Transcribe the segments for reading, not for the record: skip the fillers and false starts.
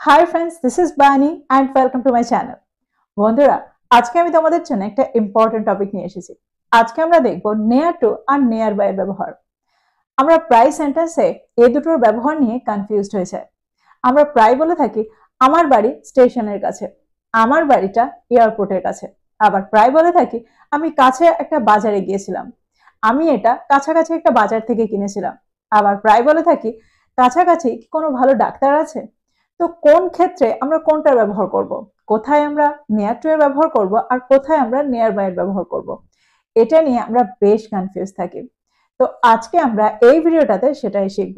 Hi friends, this is Bani and welcome to my channel. বন্ধুরা, আজকে আমি তোমাদের জন্য একটা ইম্পর্টেন্ট টপিক নিয়ে এসেছি। আজকে আমরা দেখব near to আর nearby এর ব্যবহার। আমরা প্রায় সেন্টেন্সে এই দুটোর ব্যবহার নিয়ে কনফিউজড হয়ে যাই। আমরা প্রায় বলে থাকি আমার বাড়ি স্টেশনের কাছে, আমার বাড়িটা এয়ারপোর্টের কাছে। আবার প্রায় বলে থাকি আমি কাছে একটা বাজারে গিয়েছিলাম, আমি এটা কাছাকাছি একটা বাজার থেকে কিনেছিলাম। আবার প্রায় বলে থাকি কাছাকাছি কি কোনো ভালো ডাক্তার আছে। তো কোন ক্ষেত্রে আমরা কোনটার ব্যবহার করব, কোথায় আমরা নিয়ার টু এর ব্যবহার করব আর কোথায় আমরা নিয়ার বাই এর ব্যবহার করব, এটা নিয়ে আমরা বেশ কনফিউজ থাকি। তো আজকে আমরা এই ভিডিওটাতে সেটাই শিখব।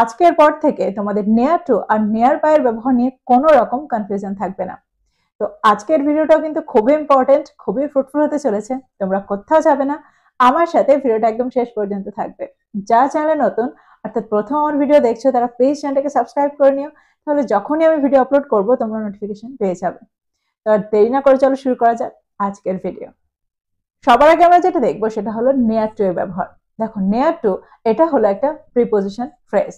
আজকের পর থেকে তোমাদের নিয়ার টু আর নিয়ার বাই এর ব্যবহার নিয়ে কোনো রকম কনফিউশন থাকবে না। তো আজকের ভিডিওটাও কিন্তু খুবই ইম্পর্টেন্ট, খুবই ফ্রুটফুল হতে চলেছে। তোমরা কোথাও যাবে না, আমার সাথে ভিডিওটা একদম শেষ পর্যন্ত থাকবে। যারা চ্যানেলে নতুন অর্থাৎ প্রথম আমার ভিডিও দেখছো তারা প্লিজ চ্যানেলটাকে সাবস্ক্রাইব করে নিও, তাহলে যখনই আমি ভিডিও আপলোড করব তোমরা নোটিফিকেশন পেয়ে যাবে। তো আর দেরি না করে চলো শুরু করা যাক আজকের ভিডিও। সবার আগে আমরা যেটা দেখবো সেটা হলো নিয়ার টু এর ব্যবহার। দেখো নিয়ার টু এটা হলো একটা প্রিপোজিশন ফ্রেজ।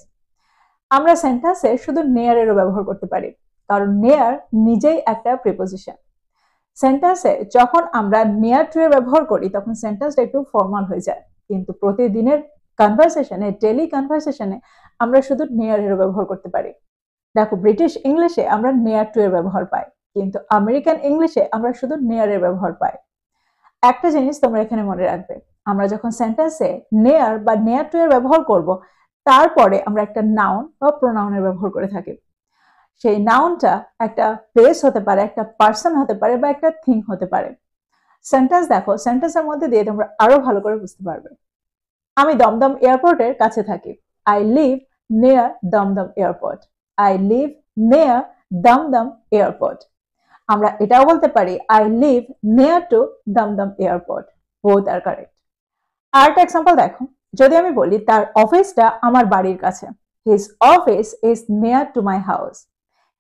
আমরা সেন্টেন্সে শুধু নিয়ার এরও ব্যবহার করতে পারি, কারণ নিয়ার নিজেই একটা প্রিপোজিশন। সেন্টেন্সে যখন আমরা নিয়ার টু এর ব্যবহার করি তখন সেন্টেন্সটা একটু ফর্মাল হয়ে যায়, কিন্তু প্রতিদিনের কনভারসেশনে, ডেইলি কনভারসেশনে আমরা শুধু নিয়ার এর ব্যবহার করতে পারি। দেখো ব্রিটিশ ইংলিশে আমরা নিয়ার টু এর ব্যবহার পাই, কিন্তু আমেরিকান ইংলিশে আমরা শুধু নিয়ার এর ব্যবহার পাই। একটা জিনিস তোমরা এখানে মনে রাখবে, আমরা যখন সেন্টেন্সে নিয়ার বা নিয়ার টু এর ব্যবহার করব তারপরে আমরা একটা নাউন বা প্রোনাউনের ব্যবহার করে থাকি। সেই নাউনটা একটা প্লেস হতে পারে, একটা পার্সন হতে পারে বা একটা থিং হতে পারে। সেন্টেন্স দেখো, সেন্টেন্সের মধ্যে দিয়ে তোমরা আরো ভালো করে বুঝতে পারবে। আমি দমদম এয়ারপোর্টের কাছে থাকি, I live near Dum Dum airport. I live near Dum Airport. আমরা এটাও বলতে পারি I live near to Dum Airport. Both are correct. আরেকটা এক্সাম্পল দেখো, যদি আমি বলি তার অফিসটা আমার বাড়ির কাছে, his office is near to my house.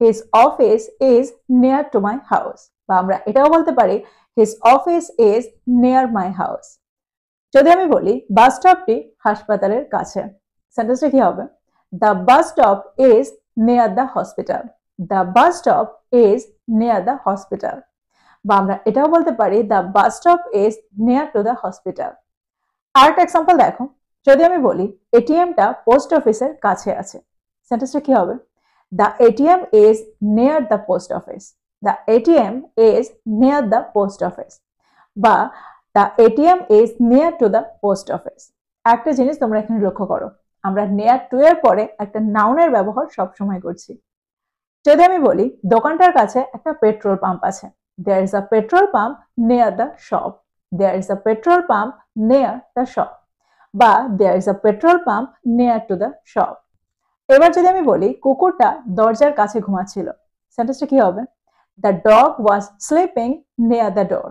His office is near to my house. বা আমরা এটাও বলতে পারি his office is near my house. যদি আমি বলি বাস স্টপটি হাসপাতালের কাছে, সেন্টেন্সটা কি হবে? The bus stop is near the hospital. The bus stop is near the hospital. বা আমরা এটাও বলতে পারি the bus stop is near to the hospital. আরেকটা এক্সাম্পল দেখো, যদি আমি বলি এটিএমটা পোস্ট অফিসের কাছে আছে, সেন্টেন্সটা কি হবে? The ATM is near the post office. The ATM is near the post office. বা the ATM is near to the post office. একটা জিনিস তোমরা এখানে লক্ষ্য করো, আমরা near to এর পরে একটা নাউনের ব্যবহার সব সময় করছি। যদি আমি বলি দোকানটার কাছে একটা পেট্রোল পাম্প আছে, there is a petrol pump near the shop. There is a petrol pump near the shop. বা there is a petrol pump near to the shop. এবার যদি আমি বলি কুকুরটা দরজার কাছে ঘুমাচ্ছিল, সেন্টেন্সটা কি হবে? The dog was sleeping near the door.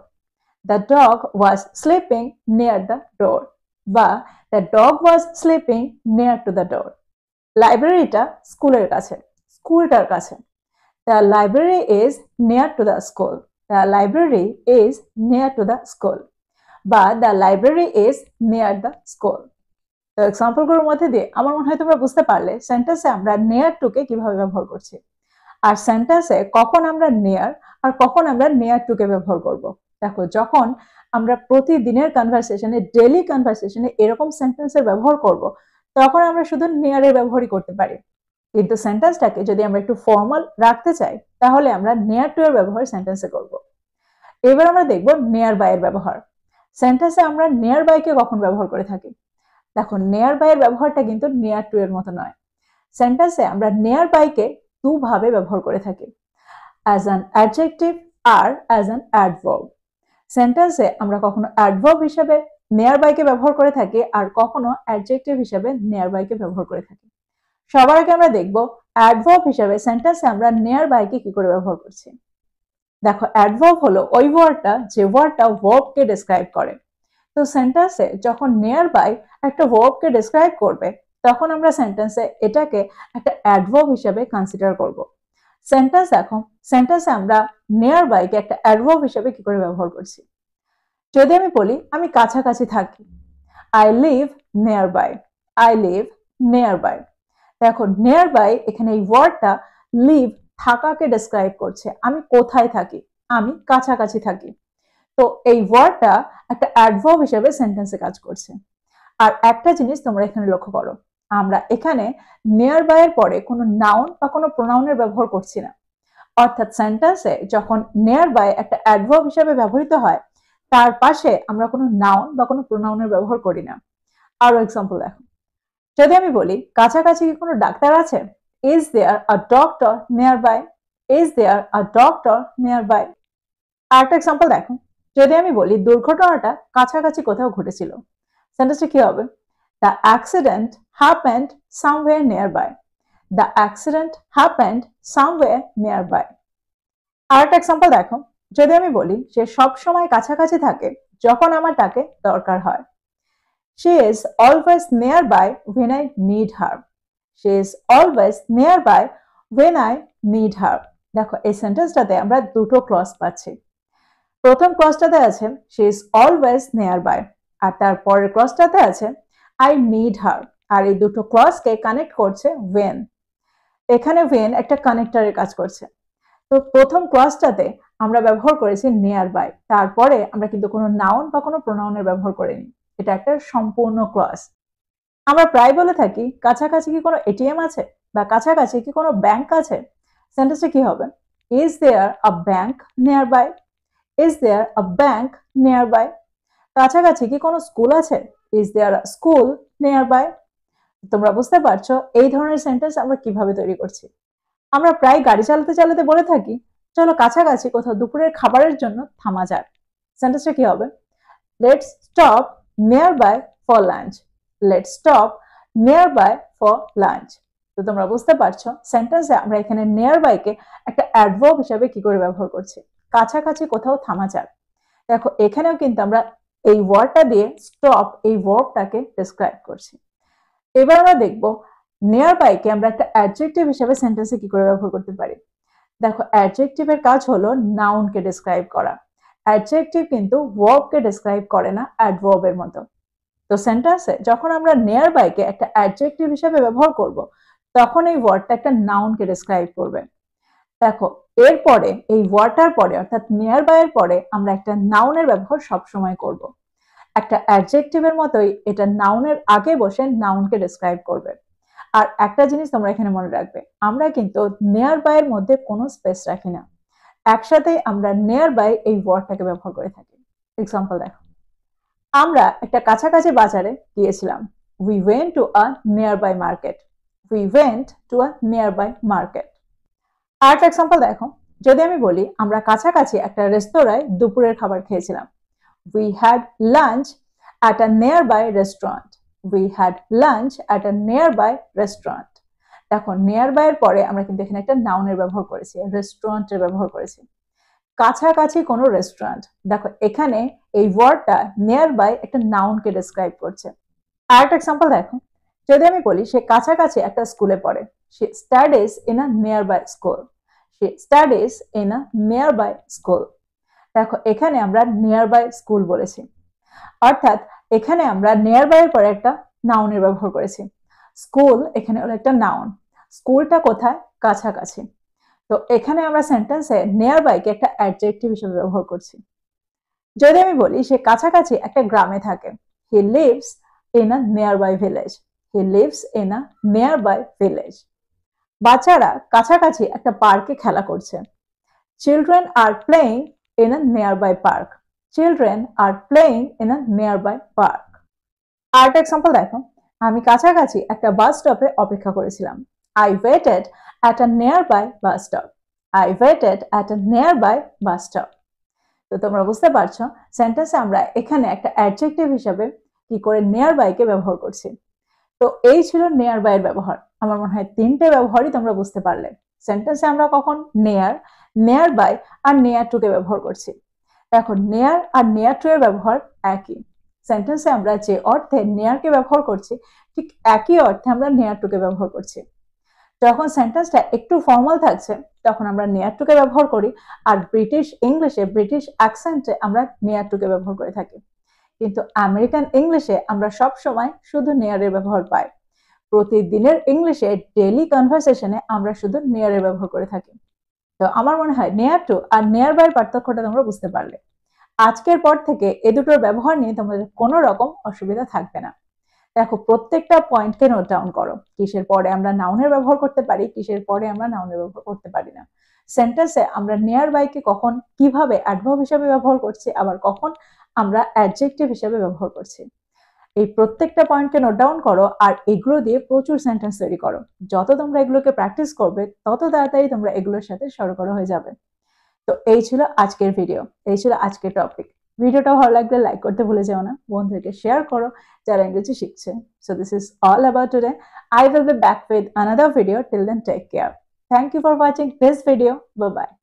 The dog was sleeping near the door. বা the dog was sleeping near to the door. লাইব্রেরিটা স্কুলের কাছে, স্কুলটার কাছে, the library is near to the school. The library is near to the school. বা the library is near the school. তো এক্সাম্পলগুলোর মধ্যে দিয়ে আমার মনে হয় তোমরা বুঝতে পারলে সেন্টেন্সে আমরা near to কে কিভাবে ব্যবহার করছি, আর সেন্টেন্সে কখন আমরা near আর কখন আমরা near to কে ব্যবহার করব। দেখো যখন আমরা প্রতিদিনের কনভারসেশনে, ডেইলি কনভারসেশনে এরকম সেন্টেন্সের ব্যবহার করব তখন আমরা শুধু near এর ব্যবহারই করতে পারি, কিন্তু সেন্টেন্সটাকে যদি আমরা একটু ফর্মাল রাখতে চাই তাহলে আমরা near to এর ব্যবহার সেন্টেন্সে করব। এবার আমরা দেখব near by এর ব্যবহার। সেন্টেন্সে আমরা near by কে কখন ব্যবহার করে থাকি। দেখো near by এর ব্যবহারটা কিন্তু near to এর মতো নয়। সেন্টেন্সে আমরা near by কে দুভাবে ব্যবহার করে থাকি, as an adjective R as an adverb. সেন্টেন্সে আমরা কখনো অ্যাডভার্ব হিসেবে near by কে ব্যবহার করে থাকি আর কখনো অ্যাডজেক্টিভ হিসেবে near by কে ব্যবহার করে থাকি। সবার আগে আমরা দেখব অ্যাডভার্ব হিসেবে সেন্টেন্সে আমরা near by কে কি করে ব্যবহার করছি। দেখো অ্যাডভার্ব হলো ওই ওয়ার্ডটা যে ওয়ার্ডটা ভার্বকে ডেসক্রাইব করে। তো সেন্টেন্সে যখন near by একটা ভার্বকে ডেসক্রাইব করবে তখন আমরা সেন্টেন্সে এটাকে একটা অ্যাডভার্ব হিসেবে কনসিডার করব। সেন্টেন্স দেখো, সেন্টেন্সে আমরা near by কে একটা অ্যাডভার্ব হিসেবে কি করে ব্যবহার করছি। যদি আমি বলি আমি কাছাকাছি থাকি, I live nearby. I live nearby. দেখো nearby এখানে এই ওয়ার্ডটা live থাকাকে ডেসক্রাইব করছে, আমি কোথায় থাকি, আমি কাছাকাছি থাকি। তো এই ওয়ার্ডটা একটা অ্যাডভার্ব হিসেবে সেন্টেন্সে কাজ করছে। আর একটা জিনিস তোমরা এখানে লক্ষ্য করো, আমরা এখানে নিয়ার বাই এর পরে কোনো নাউন বা কোনো প্রোনাউনের ব্যবহার করছি না। অর্থাৎ সেন্টেন্সে যখন নিয়ার বাই একটা অ্যাডভার্ব হিসেবে ব্যবহৃত হয়, তার পাশে আমরা কোনো নাউন বা কোনো প্রোনাউনের ব্যবহার করি না। আরো এক্সাম্পল দেখো, যদি আমি বলি কাছাকাছি কি কোনো ডাক্তার আছে, is there a doctor near by, is there a doctor near by. আরেকটা এক্সাম্পল দেখো, যদি আমি বলি দুর্ঘটনাটা কাছাকাছি কোথাও ঘটেছিল, সেন্টেন্সটা কি হবে? The accident happened somewhere near by, the accident happened somewhere near by. আরেকটা এক্সাম্পল দেখো, যদি আমি বলি সে সব সময় কাছাকাছি থাকে যখন আমার তাকে দরকার হয়, she is always nearby when I need her, she is always nearby when I need her। দেখো এই সেন্টেন্সটাতে আমরা দুটো ক্লজ পাচ্ছি। প্রথম ক্লজটাতে আছে she is always nearby, আর তার পরের ক্লজটাতে আছে I need her। আর এই দুটো ক্লজকে কানেক্ট করছে when। এখানে when একটা কানেক্টরের কাজ করছে। তো প্রথম ক্লজটাতে আমরা ব্যবহার করেছি নিয়ার বাই, তারপরে আমরা কিন্তু কোনো নাউন বা কোনো প্রোনাউনের ব্যবহার করিনি। এটা একটা সম্পূর্ণ ক্লজ। আমরা প্রায় বলে থাকি কাছাকাছি কি কোনো এটিএম আছে বা কাছাকাছি কি কোনো ব্যাংক আছে, সেন্টেন্সটা কি হবে? Is there a bank near by, is there a bank near by. কাছাকাছি কি কোনো স্কুল আছে, is there a school near by. তোমরা বুঝতে পারছো এই ধরনের সেন্টেন্স আমরা কিভাবে তৈরি করছি। আমরা প্রায় গাড়ি চালাতে চালাতে বলে থাকি চলো কাছাকাছি কোথাও দুপুরের খাবারের জন্য থামা যাক, সেন্টেন্সটা কি হবে? Let's stop near by for lunch, let's stop near by for lunch. তো তোমরা বুঝতে পারছো সেন্টেন্সে আমরা এখানে নিয়ার বাইকে একটা অ্যাডভার্ব হিসেবে কি করে ব্যবহার করছি, কাছাকাছি কোথাও থামা যাক। দেখো এখানেও কিন্তু আমরা এই ওয়ার্ডটা দিয়ে স্টপ এই ভার্বটাকে ডেসক্রাইব করছি। এবার আমরা দেখবো নিয়ার বাইকে আমরা একটা অ্যাডজেক্টিভ হিসেবে সেন্টেন্সে কি করে ব্যবহার করতে পারি। দেখো অ্যাডজেক্টিভের কাজ হলো নাউনকে ডেসক্রাইব করা, অ্যাডজেক্টিভ কিন্তু ভার্বকে ডেসক্রাইব করে না অ্যাডভার্বের মতো। তো সেন্টেন্সে যখন আমরা নিয়ার বাইকে একটা অ্যাডজেক্টিভ হিসেবে ব্যবহার করব, তখন এই ওয়ার্ডটা একটা নাউনকে ডেসক্রাইব করবে। দেখো এরপরে এই ওয়ার্ডটার পরে অর্থাৎ নিয়ার বাই এর পরে আমরা একটা নাউনের ব্যবহার সবসময় করব। একটা অ্যাডজেক্টিভের মতোই এটা নাউনের আগে বসে নাউনকে ডেসক্রাইব করবে। আর একটা জিনিস তোমরা এখানে মনে রাখবে, আমরা কিন্তু নিয়ার বাই এর মধ্যে কোনো স্পেস রাখি না, একসাথেই আমরা নিয়ার বাই এই ওয়ার্ডটাকে ব্যবহার করে থাকি। এক্সাম্পল দেখো, আমরা একটা কাছাকাছি বাজারে গিয়েছিলাম, we went to a nearby market, we went to a nearby market। আরেকটা এক্সাম্পল দেখো, যদি আমি বলি আমরা কাছাকাছি একটা রেস্তোরাঁয় দুপুরের খাবার খেয়েছিলাম, we had lunch at a nearby restaurant, we had lunch at a nearby restaurant। দেখো নিয়ারবাই এর পরে আমরা কিন্তু এখানে একটা নাউনের ব্যবহার করেছি, রেস্টুরেন্টের ব্যবহার করেছি, কাছাকাছি কোনো রেস্টুরেন্ট। দেখো এখানে এই ওয়ার্ডটা নিয়ার বাই একটা নাউনকে ডেসক্রাইব করছে। আরেকটা এক্সাম্পল দেখো, যদি আমি বলি সে কাছাকাছি একটা স্কুলে পড়ে, she studies in a nearby school, she studies in a nearby school। দেখো এখানে আমরা নিয়ারবাই স্কুল বলেছি, অর্থাৎ এখানে আমরা নিয়ারবাই এর পরে একটা নাউনের ব্যবহার করেছি। স্কুল এখানে হলো একটা নাউন, স্কুলটা কোথায়? কাছাকাছি। তো এখানে আমরা সেন্টেন্সে নিয়ার বাইকে একটা অ্যাডজেক্টিভ হিসেবে ব্যবহার করছি। যদি আমি বলি সে কাছাকাছি একটা গ্রামে থাকে, he lives in a nearby village, he lives in a nearby village. বাচ্চারা কাছাকাছি একটা পার্কে খেলা করছে, children are playing in a nearby park, children are playing in a nearby park. আরেকটা এক্সাম্পল দেখো, আমি কাছাকাছি একটা বাস স্টপে অপেক্ষা করেছিলাম, I waited at a nearby bus stop, I waited at a nearby bus stop। তো তোমরা বুঝতে পারছো সেন্টেন্সে আমরা এখানে একটা অ্যাডজেক্টিভ হিসেবে কি করে নিয়ার বাইকে ব্যবহার করছি। তো এই ছিল নিয়ার বাই এর ব্যবহার। আমার মনে হয় তিনটে ব্যবহারই তোমরা বুঝতে পারলে। সেন্টেন্সে আমরা কখন নিয়ার, নিয়ার বাই আর নিয়ার টু কে ব্যবহার করছি। দেখো নিয়ার আর নিয়ার টু এর ব্যবহার একই। সেন্টেন্সে আমরা যে অর্থে নিয়ারকে ব্যবহার করছি ঠিক একই অর্থে আমরা নিয়ার টু কে ব্যবহার করছি। যখন সেন্টেন্সটা একটু ফর্মাল থাকছে তখন আমরা নিয়ার টু কে ব্যবহার করি, আর ব্রিটিশ ইংলিশে ব্রিটিশ অ্যাকসেন্টে আমরা নিয়ার টু কে ব্যবহার করে থাকি। কিন্তু আমেরিকান ইংলিশে আমরা সব সময় শুধু নিয়ার এর ব্যবহার পাই। প্রতিদিনের ইংলিশে ডেইলি কনভারসেশনে আমরা শুধু নেয়ার এর ব্যবহার করে থাকি। তো আমার মনে হয় নেয়ার টু আর নেয়ার বাই এর পার্থক্যটা তোমরা বুঝতে পারলে। আজকের পর থেকে এ দুটোর ব্যবহার নিয়ে তোমাদের কোনো রকম অসুবিধা থাকবে না। দেখো, প্রত্যেকটা পয়েন্টকে নোট ডাউন করো। কিসের পরে আমরা নাউনের ব্যবহার করতে পারি, কিসের পরে আমরা নাউনের ব্যবহার করতে পারি না। সেন্টেন্সে আমরা নিয়ার বাইকে কখন কিভাবে অ্যাডভার্ব হিসেবে ব্যবহার করছি, আবার কখন আমরা অ্যাডজেক্টিভ হিসেবে ব্যবহার করছি। এই প্রত্যেকটা পয়েন্টকে নোট ডাউন করো আর এগুলো দিয়ে প্রচুর সেন্টেন্স তৈরি করো। যত তোমরা এগুলোকে প্র্যাকটিস করবে তত তাড়াতাড়ি তোমরা এগুলোর সাথে সরগর হয়ে যাবে। তো এই ছিল আজকের ভিডিও, এই ছিল আজকের টপিক। ভিডিওটা ভালো লাগলে লাইক করতে ভুলে যেও না, বন্ধুদেরকে শেয়ার করো যারা ইংরেজি শিখছে। So this is all about today. I will be back with another video. Till then, take care. Thank you for watching this video. Bye bye.